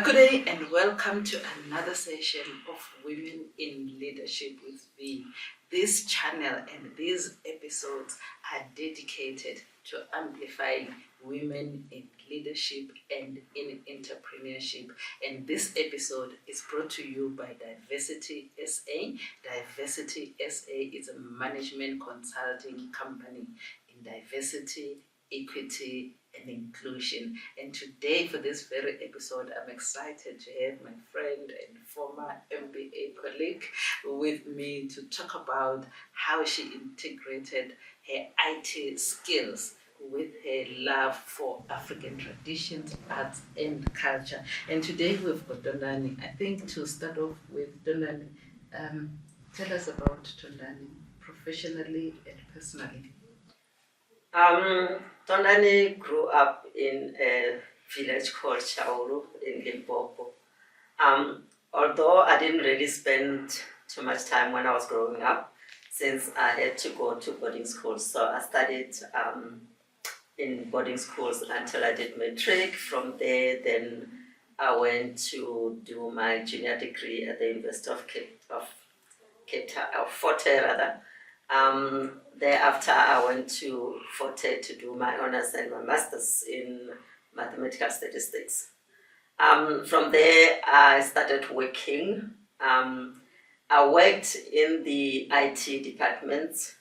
Good day and welcome to another session of Women in Leadership with Vee. This channel and these episodes are dedicated to amplifying women in leadership and in entrepreneurship. And this episode is brought to you by Diversity SA. Diversity SA is a management consulting company in diversity, equity, and inclusion. And today, for this very episode, I'm excited to have my friend and former MBA colleague with me to talk about how she integrated her IT skills with her love for African traditions, arts, and culture. And today we've got Tondani. I think to start off with, Tondani, tell us about Tondani professionally and personally. Tondani grew up in a village called Chauru in Limpopo. Although I didn't really spend too much time when I was growing up, since I had to go to boarding schools. So I studied in boarding schools until I did matric. From there, then I went to do my junior degree at the University of Fort Hare rather. Thereafter, I went to Fort Hare to do my honors and my masters in mathematical statistics. From there, I started working. I worked in the IT department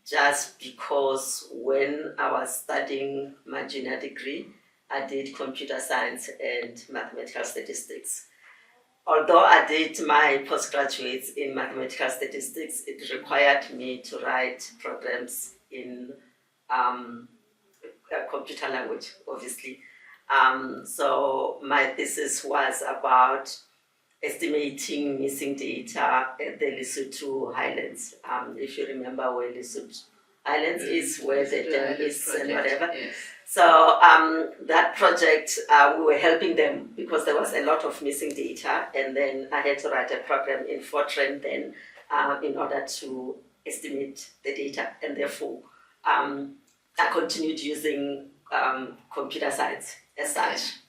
just because when I was studying my junior degree, I did computer science and mathematical statistics. Although I did my postgraduates in mathematical statistics, it required me to write programs in computer language, obviously. So my thesis was about estimating missing data at the Lesotho Highlands. If you remember where Lesotho Highlands is, where the dam is and whatever. Yes. So that project, we were helping them because there was a lot of missing data, and then I had to write a program in Fortran then in order to estimate the data, and therefore I continued using computer science as such.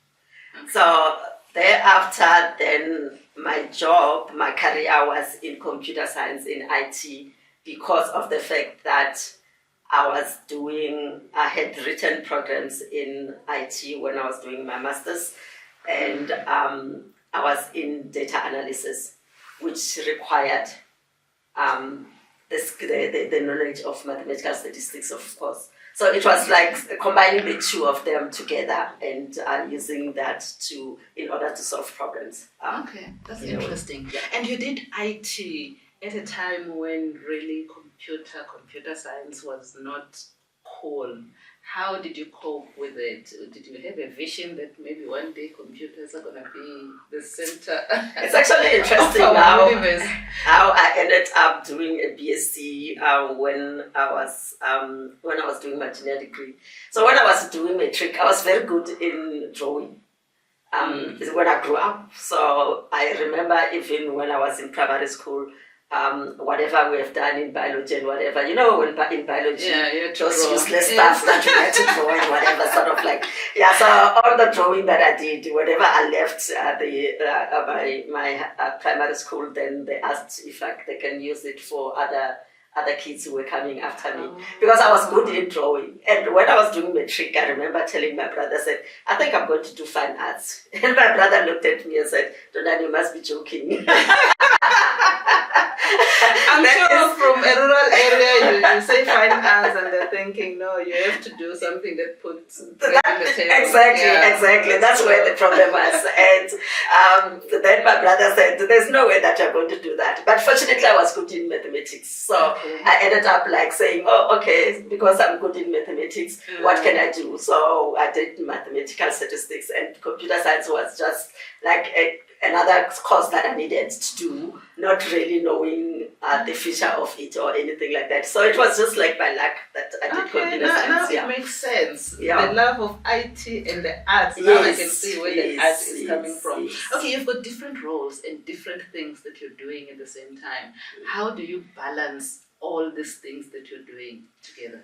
Okay. So thereafter, then my career was in computer science in IT because of the fact that I had written programs in IT when I was doing my masters, and I was in data analysis, which required the knowledge of mathematical statistics, of course. So it was like combining the two of them together and using that in order to solve problems. Okay, that's interesting. Yeah. And you did IT at a time when really computer science was not cool. How did you cope with it? Did you have a vision that maybe one day computers are going to be the center? It's actually interesting how I ended up doing a BSc when I was doing my junior degree. So when I was doing matric, I was very good in drawing. When I grew up. So I remember even when I was in primary school, whatever we have done in biology and whatever, in biology, those useless stuff that we had to draw and whatever, sort of like, so all the drawing that I did, whenever I left my primary school, then they asked if they can use it for other kids who were coming after me, because I was good in drawing. And when I was doing matric, I remember telling my brother, said, I think I'm going to do fine arts. And my brother looked at me and said, Tondani, you must be joking. I'm sure from a rural area, you say fine arts and they're thinking, no, you have to do something that puts bread on the table. Exactly. That's where the problem was. And then my brother said, there's no way that you're going to do that. But fortunately, I was good in mathematics. So I ended up saying, because I'm good in mathematics, what can I do? So I did mathematical statistics, and computer science was just like another course that I needed to do, not really knowing the future of it or anything like that. So it was just like by luck that I did computer science. It makes sense. Yeah. The love of IT and the arts. Now I can see where the art is coming from. Yes. Okay, you've got different roles and different things that you're doing at the same time. How do you balance all these things that you're doing together?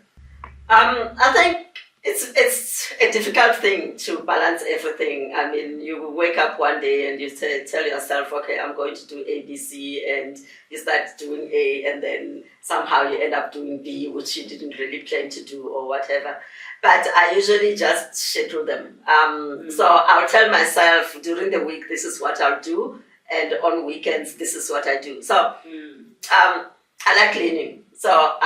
I think It's a difficult thing to balance everything. I mean, you wake up one day and you tell yourself, okay, I'm going to do A, B, C, and you start doing A, and then somehow you end up doing B, which you didn't really plan to do or whatever. But I usually just schedule them. So I'll tell myself during the week, this is what I'll do, and on weekends, this is what I do. So I like learning. So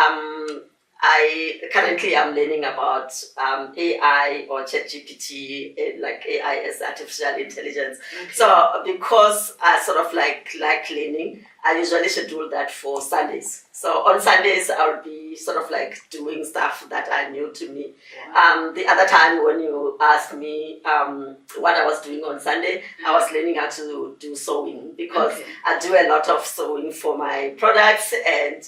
I currently am learning about AI or ChatGPT, like AI as artificial intelligence. Okay. So because I sort of like learning, I usually schedule that for Sundays. So on Sundays, I'll be sort of like doing stuff that are new to me. Wow. The other time when you asked me what I was doing on Sunday, I was learning how to do sewing because Okay. I do a lot of sewing for my products, and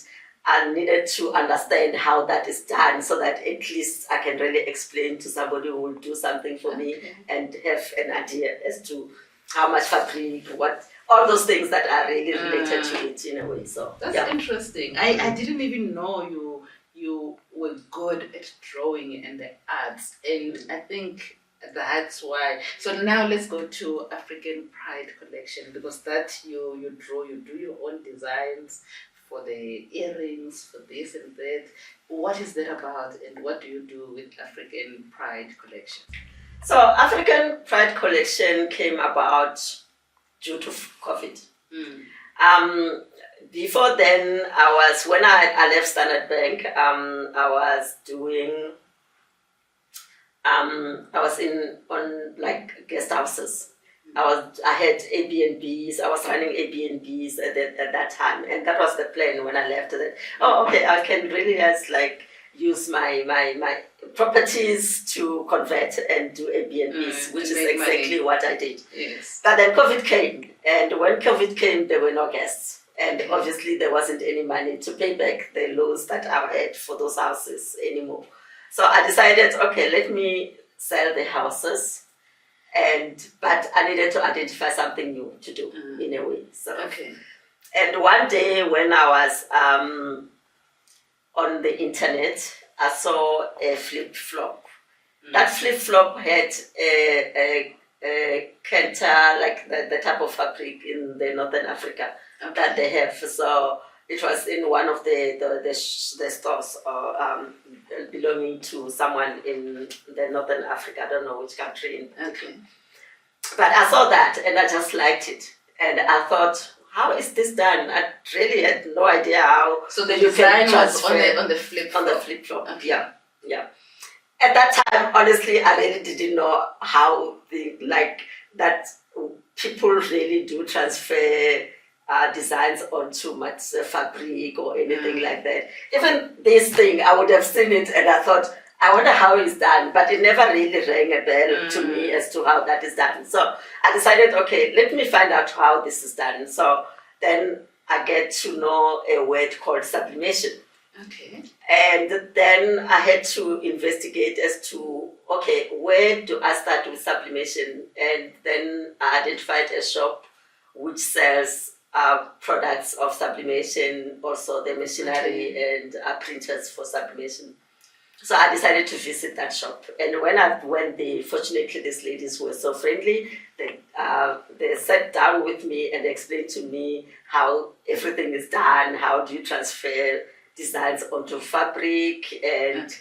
I needed to understand how that is done so that at least I can really explain to somebody who will do something for me Okay. and have an idea as to how much fabric, what, all those things that are really related to it in a way. So That's yeah. interesting. I didn't even know you were good at drawing and the arts, and I think that's why. So now let's go to African Pride collection, because that you draw, you do your own designs for the earrings, for this and that. What is that about, and what do you do with African Pride collection? So African Pride collection came about due to COVID. Before then, when I left Standard Bank, I was doing, I was on like guest houses. I had Airbnbs. I was running Airbnbs at that time, and that was the plan when I left. That okay, I can really just like use my properties to convert and do Airbnbs, which is exactly money. what I did. Yes. But then COVID came, and when COVID came, there were no guests, and obviously there wasn't any money to pay back the loans that I had for those houses anymore. So I decided, okay, let me sell the houses. But I needed to identify something new to do in a way. So Okay. and one day when I was on the internet, I saw a flip flop. That flip flop had a kenta, like the type of fabric in the Northern Africa that they have. So it was in one of the stores belonging to someone in the Northern Africa. I don't know which country. Okay. But I saw that and I just liked it. And I thought, how is this done? I really had no idea how. So the you can design was transfer on the flip on the flop. flip flop. Okay. Yeah. At that time, honestly, I really didn't know how that people really do transfer designs onto much fabric or anything like that. Even this thing, I would have seen it and I thought, I wonder how it's done, but it never really rang a bell to me as to how that is done. So I decided, okay, let me find out how this is done. So then I get to know a word called sublimation. Okay. And then I had to investigate as to, okay, where do I start with sublimation? And then I identified a shop which sells products of sublimation, also the machinery and printers for sublimation. So I decided to visit that shop. And when I went there, fortunately, these ladies were so friendly. They sat down with me and explained to me how everything is done, how do you transfer designs onto fabric, and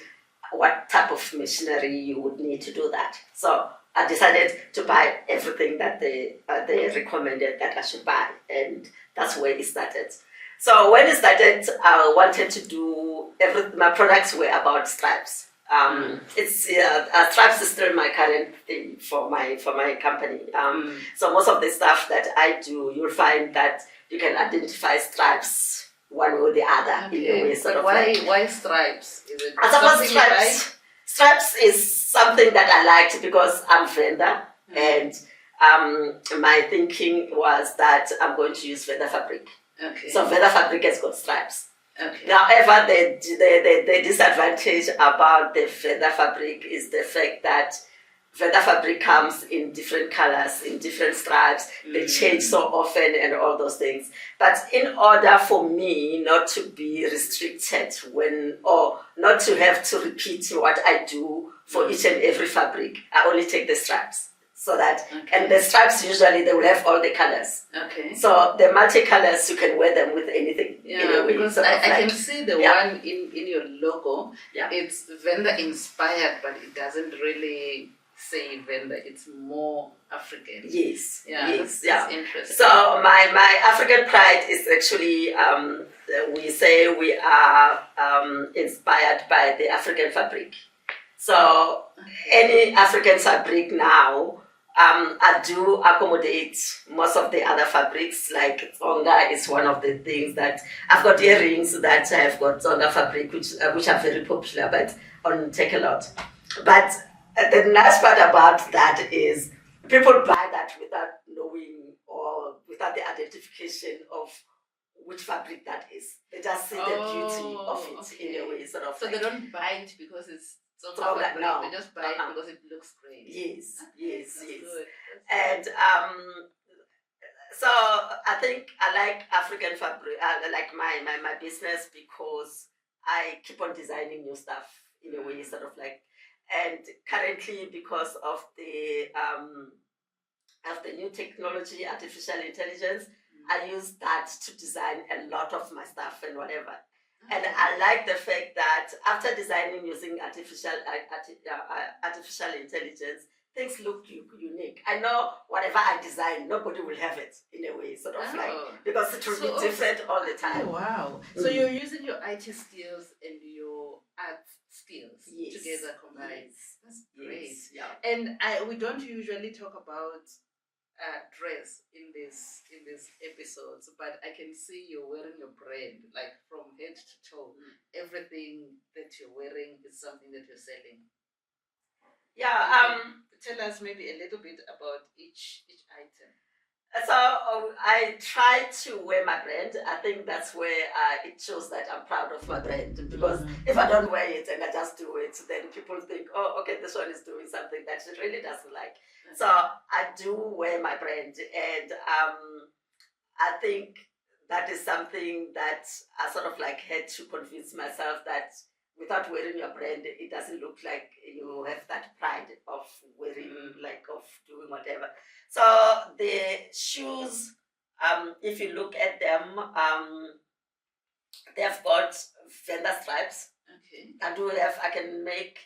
what type of machinery you would need to do that. So I decided to buy everything that they recommended that I should buy, and that's where it started. So when it started, I wanted to do my products were about stripes. Stripes is still my current thing for my company. So most of the stuff that I do, you'll find that you can identify stripes one way or the other in a way. Why stripes? Is it I suppose something you like? stripes is something that I liked because I'm Venda, and my thinking was that I'm going to use feather fabric. Okay. So feather fabric has got stripes. Okay. However, the disadvantage about the feather fabric is the fact that feather fabric comes in different colors, in different stripes. They change so often and all those things. But in order for me not to be restricted or not to have to repeat what I do for each and every fabric. I only take the straps. So that, and the stripes usually they will have all the colors. Okay. So the multi-colors, you can wear them with anything. Yeah, because I can see the one in your logo. Yeah. It's vendor inspired, but it doesn't really say vendor. It's more African. Yes. Yeah. Yes. That's interesting. So my African pride is actually we say we are inspired by the African fabric. So any African fabric now. I do accommodate most of the other fabrics, like Tsonga is one of the things that I've got earrings that I've got Tsonga fabric, which are very popular, but on Take a Lot. But the nice part about that is people buy that without knowing or without the identification of which fabric that is. They just see the beauty of it in a way, sort of. So they don't buy it because it's no. They just buy it because it looks great. Yes, yes, That's yes. Good. And so I think I like African fabric. I like my business because I keep on designing new stuff in a way, sort of like. And currently, because of the new technology, artificial intelligence, I use that to design a lot of my stuff and whatever. And I like the fact that after designing using artificial intelligence, things look unique. I know whatever I design, nobody will have it in a way, sort of like, because it will be different all the time. Oh, wow. So you're using your IT skills and your art skills together combined. Yes. That's great. Yes. Yeah. And we don't usually talk about dress in these episodes, but I can see you're wearing your brand, like from head to toe. Everything that you're wearing is something that you're selling. Yeah. Tell us maybe a little bit about each item. So I try to wear my brand. I think that's where it shows that I'm proud of my brand. Because if I don't wear it and I just do it, then people think, oh, okay, this one is doing something that she really doesn't like. So I do wear my brand, and I think that is something that I sort of like had to convince myself that without wearing your brand, it doesn't look like you have that pride of wearing, like of doing whatever. So the shoes, if you look at them, they've got vendor stripes. Okay. I can make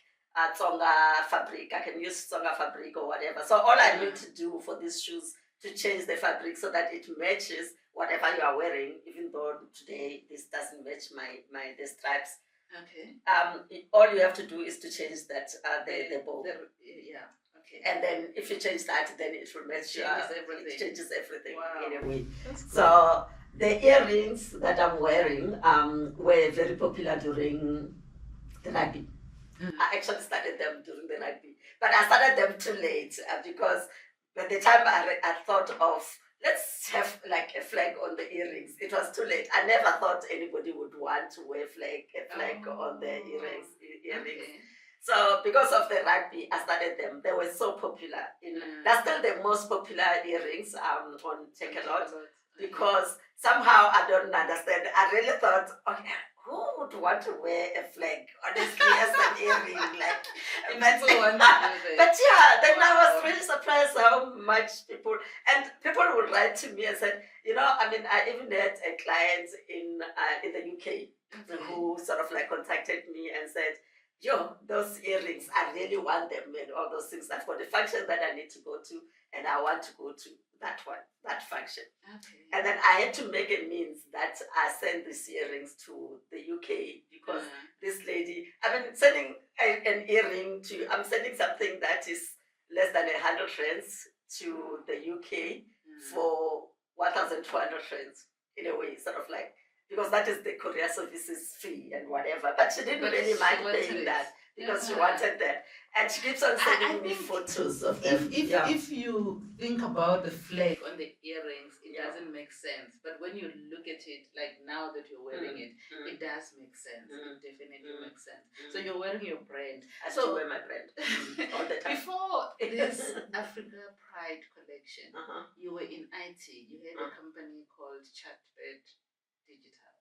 Tsonga fabric. I can use Tsonga fabric or whatever. So all I need to do for these shoes to change the fabric so that it matches whatever you are wearing, even though today this doesn't match the stripes. Okay. All you have to do is to change that the bow. Yeah. Okay. And then if you change that, then it will match. Everything. It changes everything. Wow. In a way. That's cool. So the earrings that I'm wearing were very popular during the rugby. I actually started them during the rugby, but I started them too late because by the time I thought of let's have like a flag on the earrings, it was too late. I never thought anybody would want to wear a flag on the earrings. Okay. So because of the rugby, I started them. They were so popular. That's still the most popular earrings on Take a Lot, because somehow I don't understand. I really thought, okay, who would want to wear a flag, honestly, as an earring? Like, but yeah, then I was really surprised how much people would write to me and said, I even had a client in the UK who sort of like contacted me and said, yo, those earrings, I really want them and all those things. I've got a function that I need to go to and I want to go to that function. Okay. And then I had to make a means that I send these earrings to the UK because this lady, sending an earring I'm sending something that is less than 100 rands to the UK for 1,200 rands in a way, sort of like, because that is the courier services fee and whatever. But she didn't really mind paying that because she wanted that. And she keeps on sending me photos of them. If you think about the flag on the earrings, it doesn't make sense. But when you look at it, like now that you're wearing it, it does make sense. It definitely makes sense. So you're wearing your brand. I do wear my brand all the time. Before this Africa Pride collection, you were in IT. You had a company called Chatbed Digital.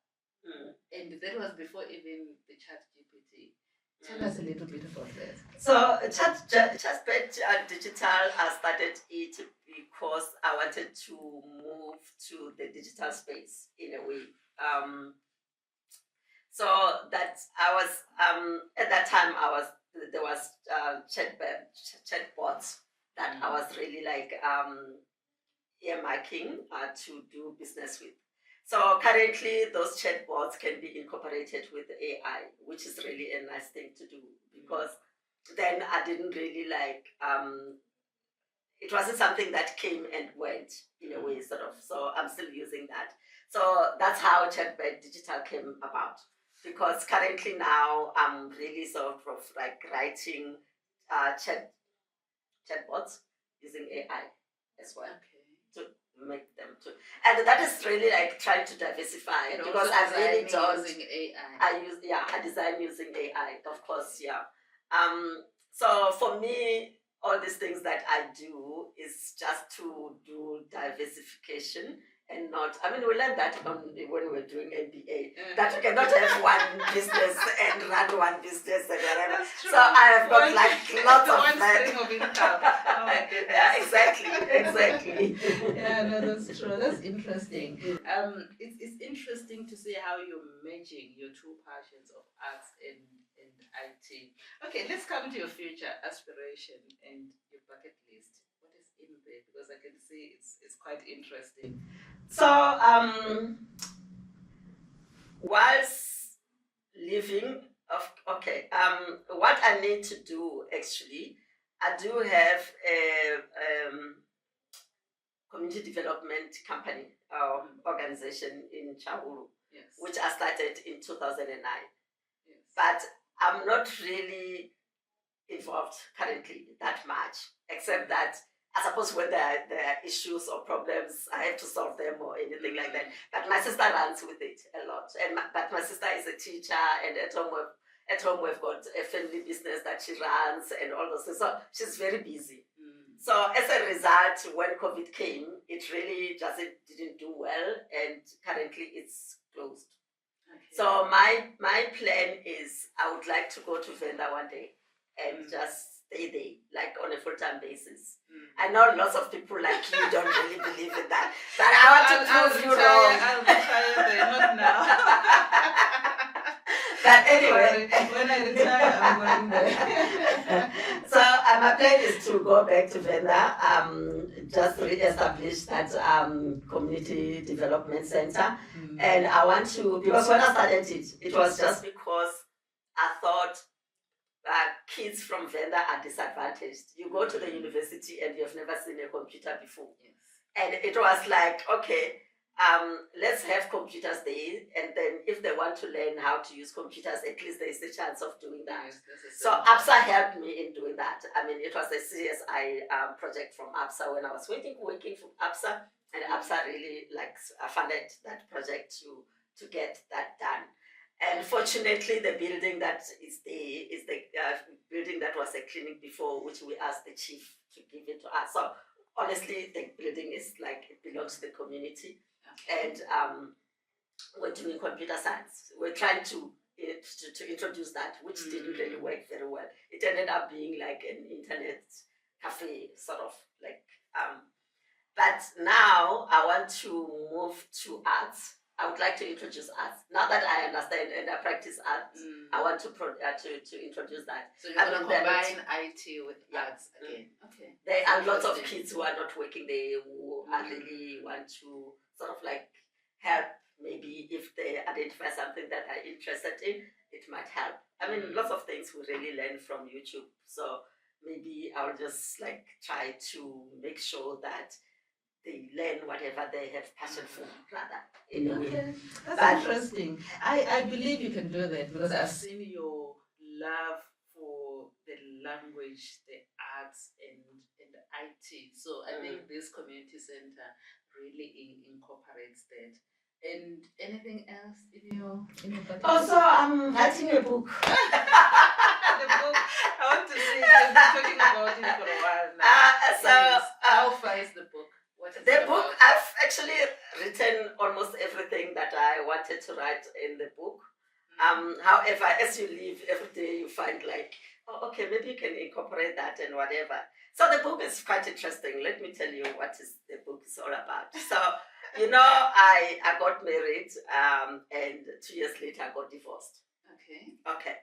And that was before even the Chat GPT. Tell us a little bit about that. So Chatbot Digital, I started it because I wanted to move to the digital space in a way. So that I was at that time there was chatbots that I was really like earmarking to do business with. So currently those chatbots can be incorporated with AI, which is really a nice thing to do because then I didn't really like it wasn't something that came and went in a way, sort of. So I'm still using that. So that's how Chatbot Digital came about. Because currently now I'm really sort of like writing chatbots using AI as well to make them to, and that is really like trying to diversify And because also I really designing don't. using AI. I design using AI, of course, yeah. So for me, all these things that I do is just to do diversification and not, I mean, we learned that when we were doing MBA, that you cannot have one business and run one business and whatever. That's true. So I have got like lots of one that. stream of income. Oh my goodness. Yeah, exactly. Yeah, no, that's true. That's interesting. It's interesting to see how you're merging your two passions of arts and IT. Okay, let's come to your future aspiration and your bucket list. What is in there? Because I can see it's quite interesting. So whilst living what I need to do actually, I do have a community development company organization in Chahulu, Yes. which I started in 2009. Yes. But I'm not really involved currently that much, except that I suppose when there are issues or problems, I have to solve them or anything like that. But my sister runs with it a lot. But my sister is a teacher, and at home we've got a family business that she runs and all those things. So she's very busy. So as a result, when COVID came, it really just didn't do well, and currently it's closed. Okay. So my plan is I would like to go to Venda one day and just stay there, like on a full-time basis. I know lots of people like you don't really believe in that, but I want to prove you wrong. I'll retire there, not now. But anyway, when I retire, I'm going there. So my plan is to go back to Venda, just re-establish that community development center. And I want to, because when I started it was just because I thought kids from Venda are disadvantaged. You go to the university and you've never seen a computer before. Yes. And it was like, okay, let's have computers there, and then if they want to learn how to use computers, at least there is a chance of doing that. Yes, so ABSA helped me in doing that. I mean, it was a CSI project from ABSA when I was working for ABSA, and ABSA really funded that project to get that done. And fortunately, the building that is the building that was a clinic before, which we asked the chief to give it to us. So honestly, the building is it belongs to the community. Okay. And we're doing computer science. We're trying to introduce that, which didn't really work very well. It ended up being like an internet cafe, sort of but now I want to move to arts. I would like to introduce arts. Now that I understand and I practice arts, I want to introduce that. So you're going to combine IT with arts again. Okay. There are lots of kids who are not working there who are really want to sort of help. Maybe if they identify something that they're interested in, it might help. I mean, lots of things we really learn from YouTube. So maybe I'll just try to make sure that they learn whatever they have passion for, rather. Okay, that's interesting. I believe you can do that because I've seen your love for the language, the arts, and the IT. So I think this community center really incorporates that. And anything else in your bucket? Also, I'm writing a book. The book. I want to see. You've been talking about it for a while now. How far is the book? The book, I've actually written almost everything that I wanted to write in the book. However, as you live every day, you find like, oh, okay, maybe you can incorporate that and whatever. So the book is quite interesting. Let me tell you what is the book is all about. So, I got married, and 2 years later I got divorced. Okay. Okay.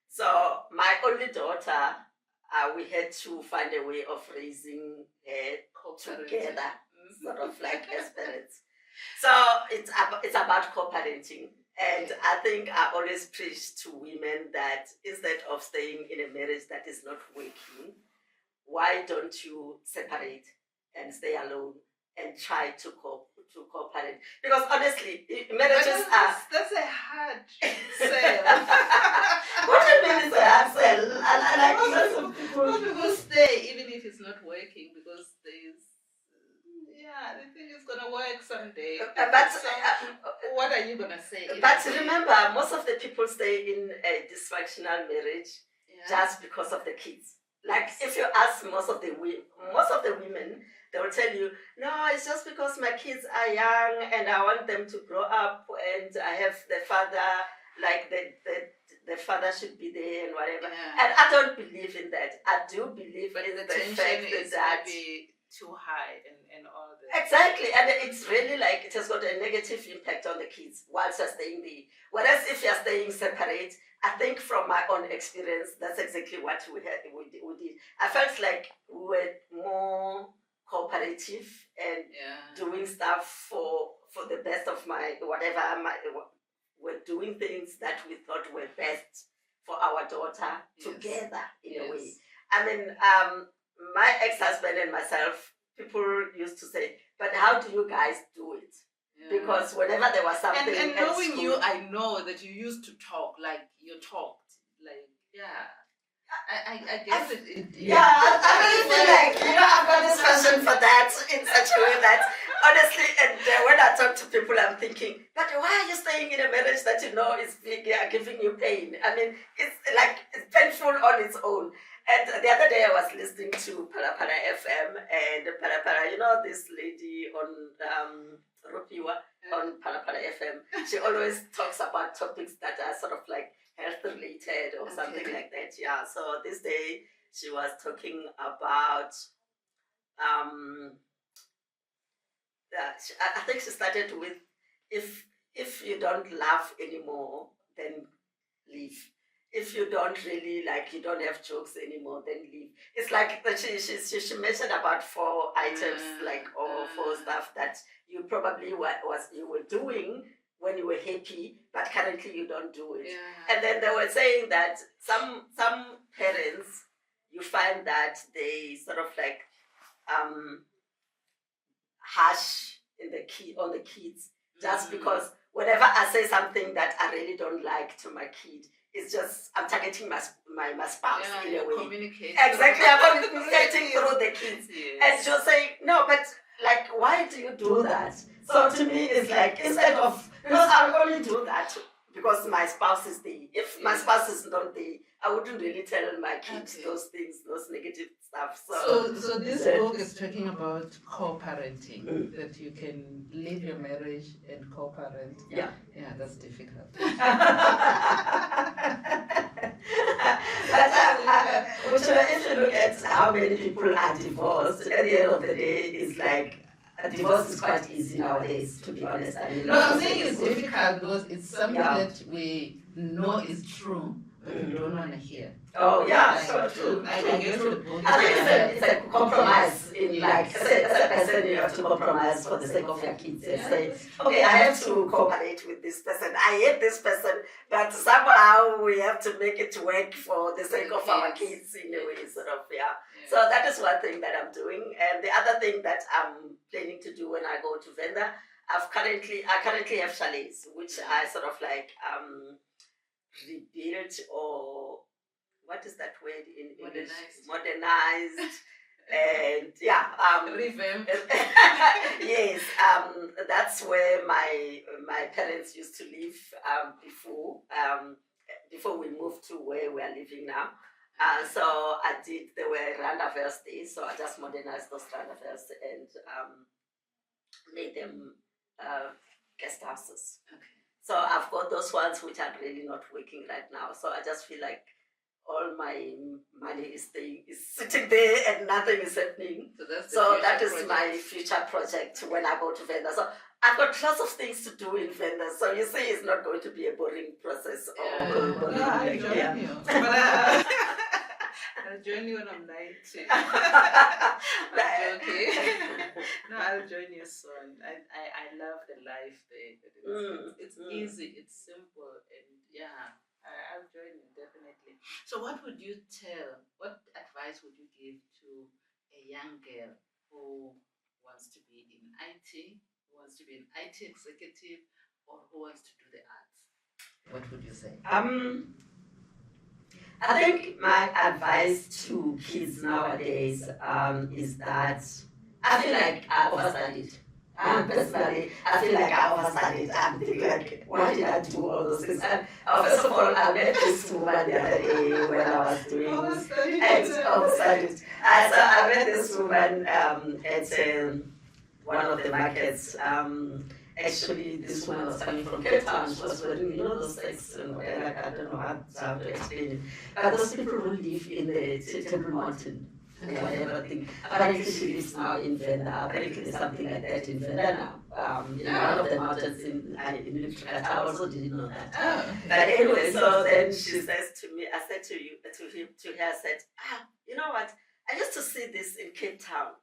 So my only daughter, we had to find a way of raising her together, sort of like as parents. So it's about co-parenting. And I think I always preach to women that instead of staying in a marriage that is not working, why don't you separate and stay alone and try to co-parent? Because honestly, marriages are... That's a hard sell. What do you mean it's a hard sell? Most people stay even if it's not working because they think it's gonna work someday. What are you gonna say? But remember, most of the people stay in a dysfunctional marriage just because of the kids. Like if you ask most of the women, they will tell you, no, it's just because my kids are young and I want them to grow up and I have the father, like the father should be there and whatever. Yeah. And I don't believe in that. I do believe in the fact that maybe too high and all that. Exactly, and it's really like it has got a negative impact on the kids whilst you're staying there. Whereas if you're staying separate, I think from my own experience, that's exactly what we did. I felt like we were more cooperative and doing stuff for the best of we're doing things that we thought were best for our daughter together in a way. I mean, my ex-husband and myself, people used to say, but how do you guys do it? Yeah. Because whenever there was something... And knowing school, you, I know that you used to talk like you talked. Like, I guess it I really feel like, I've got this passion for that in such a way that, honestly, and when I talk to people, I'm thinking, but why are you staying in a marriage that you know is giving you pain? I mean, it's painful on its own. And the other day I was listening to Parapara FM and Parapara, this lady on Rupiwa on Parapara FM, she always talks about topics that are sort of like health related or something like that. Yeah. So this day she was talking about I think she started with if you don't laugh anymore, then leave. If you don't really you don't have jokes anymore, then leave. It's like she mentioned about 4 items, or 4 stuff that you probably you were doing when you were happy, but currently you don't do it. Yeah. And then they were saying that some parents, you find that they sort of harsh on the kids just because whenever I say something that I really don't like to my kid, it's just I'm targeting my spouse in a way. Communicating. Exactly, I'm communicating through the kids. Yes. And she'll say, no, but why do you do that? So to me, it's instead of, because I'll only do that because my spouse is there. If my spouse is not there, I wouldn't really tell my kids those things, those negative stuff. So this book is talking about co-parenting, that you can leave your marriage and co-parent. Yeah, that's difficult. But if you look at how many people are divorced, at the end of the day, it's a divorce is quite easy nowadays, to be honest. I'm saying it's difficult because it's something that we know is true, but we don't want to hear. Oh, yeah, so true. I guess the book I think it's a compromise as a person, you have to compromise for the sake of your kids and say, okay, I have to cooperate with this person. I hate this person, but somehow we have to make it work for the sake of our kids in a way, sort of, So that is one thing that I'm doing. And the other thing that I'm planning to do when I go to Venda, I currently have chalets, which I sort of rebuilt, or what is that word in English? Modernized. And revamped. Yes, that's where my parents used to live before we moved to where we are living now. So they were randavers there, so I just modernized those randavers and made them guest houses. Okay. So I've got those ones which are really not working right now. So I just feel like all my money is sitting there and nothing is happening. So that is my future project when I go to Venda. So I've got lots of things to do in Venda. So you see, it's not going to be a boring process. I join you. I'll join you when I'm 90. I'm joking. No, I'll join you soon. I love the life there. It's easy, it's simple, and yeah, I'll join you definitely. So, what advice would you give to a young girl who wants to be in IT, who wants to be an IT executive, or who wants to do the arts? What would you say? I think my advice to kids nowadays is that I feel like I overstudied. Personally, I feel like I overstudied. I'm thinking like, why did I do all those things? First of all, I met this woman the other day when I was doing overstudied. So I met this woman at one of the markets. Actually, this woman was coming from Cape Town. She was wearing, those things, and like, I don't know how to explain it. But those people who live in the Temple Mountain, whatever thing. Apparently, she lives now in Venda. Apparently, there's something like that in Venda now. In one of the mountains in Utrecht. I also didn't know that. Oh. But anyway, so then she says to me, I said to her, I said, you know what? I used to see this in Cape Town.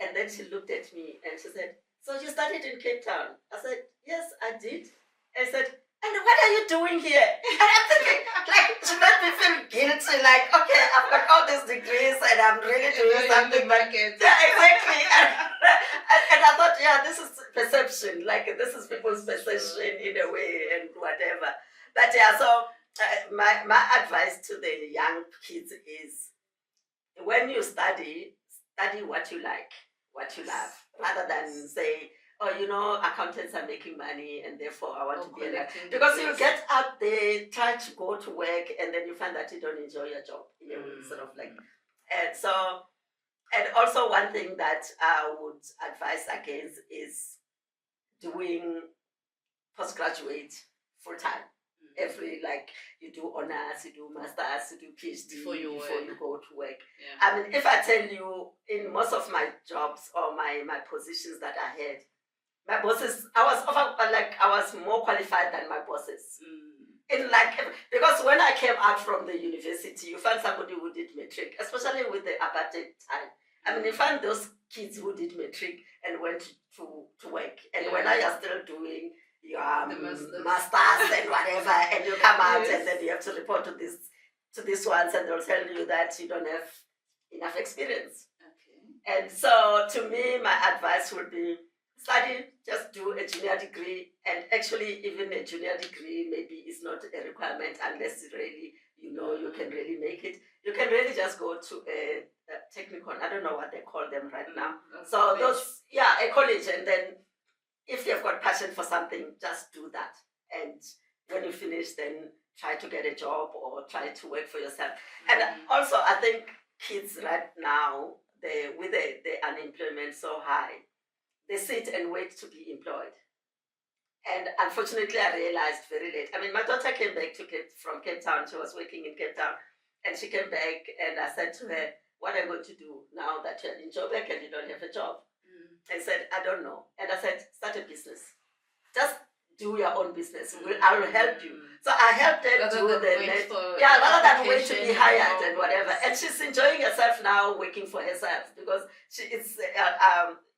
And then she looked at me and she said, so you studied in Cape Town? I said, yes, I did. I said, and what are you doing here? And I'm thinking, like, she made me feel guilty, like, okay, I've got all these degrees and I'm really doing something. But yeah, exactly. And I thought, yeah, this is perception, like this is people's perception in a way and whatever. But yeah, so my advice to the young kids is when you study what you like, what you love, rather than say, oh, accountants are making money and therefore I want to be an accountant. Because you get out there, try to go to work, and then you find that you don't enjoy your job. Sort of like, and also one thing that I would advise against is doing postgraduate full time. Every, like, you do honors, you do masters, you do PhD before you go to work. Yeah. I mean, if I tell you, in most of my jobs or my positions that I had, my bosses, I was more qualified than my bosses. Because when I came out from the university, you find somebody who did matric, especially with the apartheid time. I mean, you find those kids who did matric and went to work. And when I was still doing your masters and whatever, and you come out and then you have to report to this ones, and they'll tell you that you don't have enough experience. Okay. And so to me, my advice would be study, just do a junior degree, and actually even a junior degree maybe is not a requirement unless really you can really make it. You can really just go to a technical, I don't know what they call them right now. So a college, and then if you've got passion for something, just do that. And when you finish, then try to get a job or try to work for yourself. And also, I think kids right now, with the unemployment so high, they sit and wait to be employed. And unfortunately, I realized very late. I mean, my daughter came back from Cape Town. She was working in Cape Town. And she came back and I said to her, what are you going to do now that you're in Joburg and you don't have a job? I said, I don't know. And I said, start a business. Just do your own business. I will help you. So I helped her rather than wait to be hired and whatever. And she's enjoying herself now, working for herself, because she is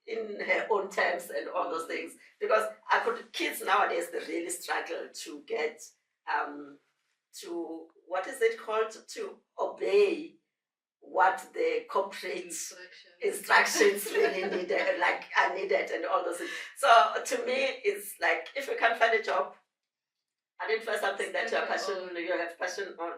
in her own terms and all those things. Because kids nowadays, they really struggle to get to, what is it called, to obey what the corporate instructions really needed, are needed and all those things. So to me, it's like, if you can't find a job, identify something that you have passion on,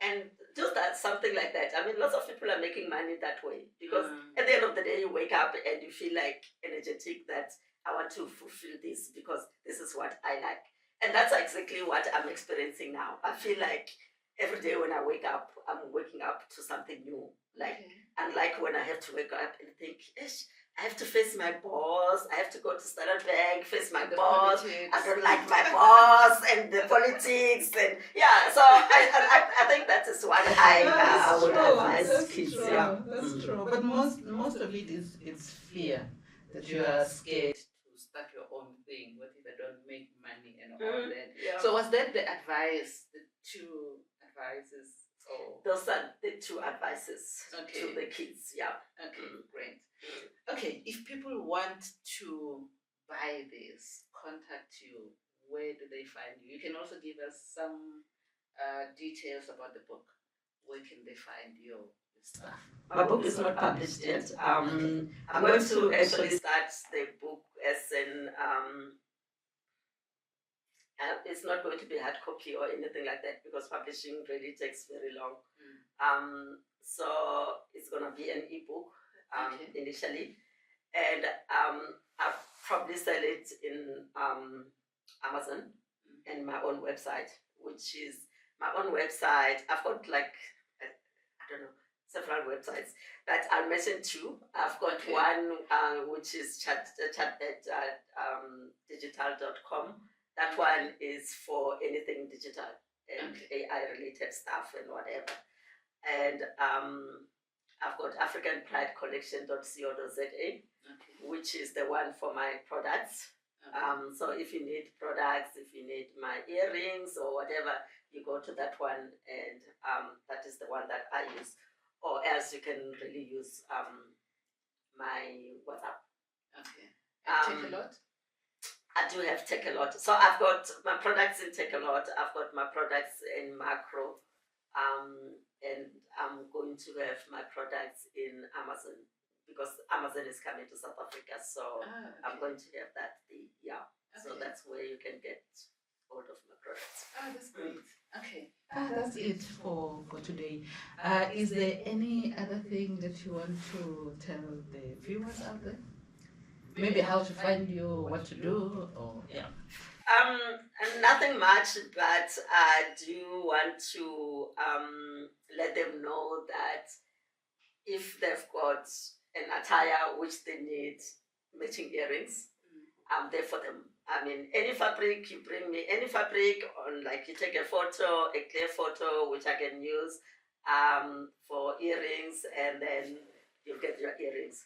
and do that, something like that. I mean, lots of people are making money that way, because at the end of the day, you wake up and you feel like energetic that I want to fulfill this because this is what I like. And that's exactly what I'm experiencing now. I feel like every day when I wake up, I'm waking up to something new. Unlike when I have to wake up and think, I have to face my boss. I have to go to Standard Bank, face my The boss. politics. I don't like my boss and the politics and yeah. So I think that is what I would advise That's kids. true. Yeah. That's Mm. true. But most of it is it's fear that you are scared to start your own thing. What if I don't make money and all that? Yeah. So was that the advice, the two advices? Or Those are the two advices Okay. to the kids. Yeah. Okay, great. Okay, if people want to buy this, contact you, where do they find you? You can also give us some details about the book. Where can they find your stuff? My book is not published yet. I'm going to actually start the book as an it's not going to be hard copy or anything like that because publishing really takes very long. So it's going to be an ebook initially, and I'll probably sell it in Amazon and my own website, which is my own website. I've got like I don't know several websites, but I'll mention two. I've got one which is digital.com. That one is for anything digital and AI related stuff and whatever. And I've got africanpridecollection.co.za, which is the one for my products. So if you need products, if you need my earrings or whatever, you go to that one, and that is the one that I use. Or else you can really use my WhatsApp. Okay. Take a lot. I do have Take a Lot. So I've got my products in Take a Lot. I've got my products in Macro. And I'm going to have my products in Amazon because Amazon is coming to South Africa. So I'm going to have that. So that's where you can get hold of my products. That's great. Okay. That's it for today. Is there any other thing that you want to tell the viewers out there? Maybe how to find you, what to do, or nothing much, but I do want to let them know that if they've got an attire which they need matching earrings, I'm there for them. I mean, any fabric, you bring me any fabric on, like you take a photo, a clear photo, which I can use for earrings, and then you get your earrings.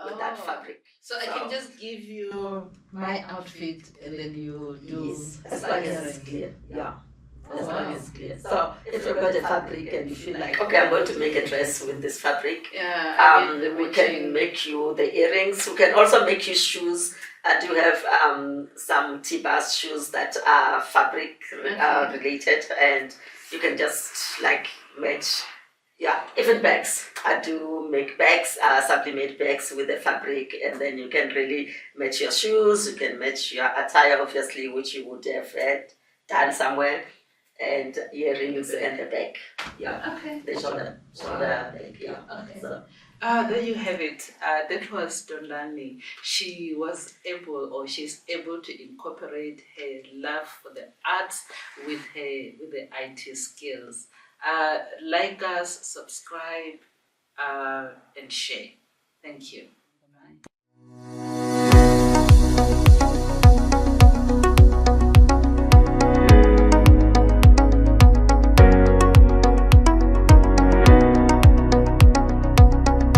With that fabric. So I can just give you my outfit and then you do as long as it's clear. Yeah. As long as it's clear. So if you've got a fabric and you feel like, okay, I'm going to make a dress with this fabric, we can make you the earrings. We can also make you shoes. I do have some T-bars shoes that are fabric related, and you can just like match. Yeah, even bags. I do make bags, supplement bags with the fabric, and then you can really match your shoes, you can match your attire, obviously, which you would have done somewhere, and earrings and the bag. Yeah, the shoulder bag, yeah. Okay. So. There you have it. That was Tondani. She was able, or she's able to incorporate her love for the arts with the IT skills. Like us, subscribe, and share. Thank you.